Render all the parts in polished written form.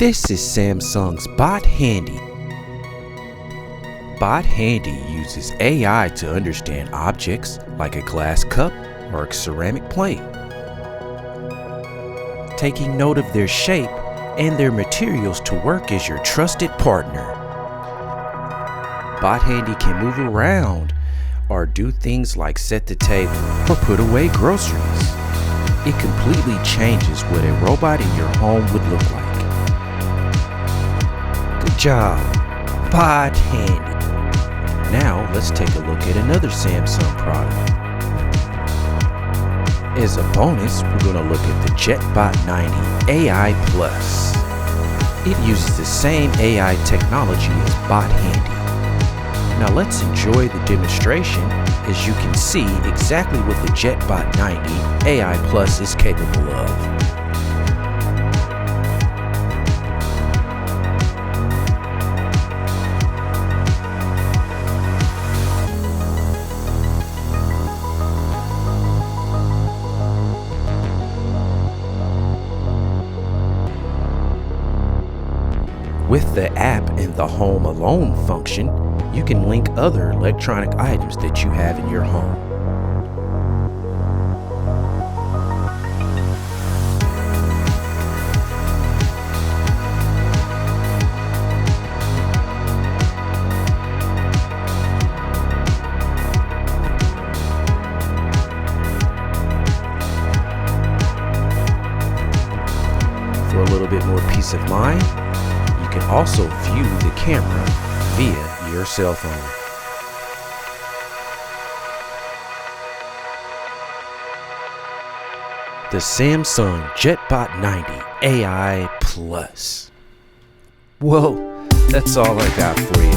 This is Samsung's Bot Handy. Bot Handy uses AI to understand objects like a glass cup or a ceramic plate, taking note of their shape and their materials to work as your trusted partner. Bot Handy can move around or do things like set the table or put away groceries. It completely changes what a robot in your home would look like. Good job, Bot Handy. Now let's take a look at another Samsung product. As a bonus, we're going to look at the JetBot 90 AI Plus. It uses the same AI technology as Bot Handy. Now let's enjoy the demonstration as you can see exactly what the JetBot 90 AI Plus is capable of. With the app and the Home Alone function, you can link other electronic items that you have in your home. For a little bit more peace of mind, you can also view the camera via your cell phone. The Samsung JetBot 90 AI Plus. Whoa, that's all I got for you.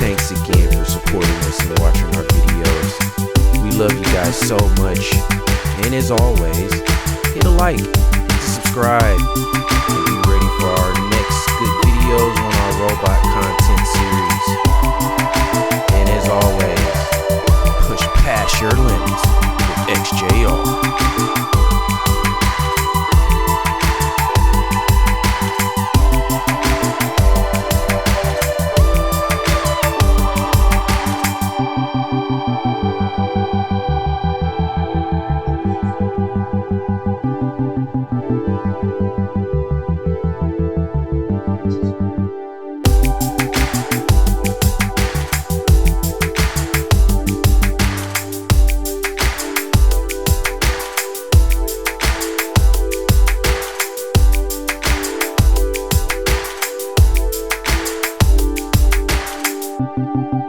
Thanks again for supporting us and watching our videos. We love you guys so much. And as always, hit a like, subscribe, and be ready for our next good videos on our robot content series. And as always, push past your limits with XJR. Thank you.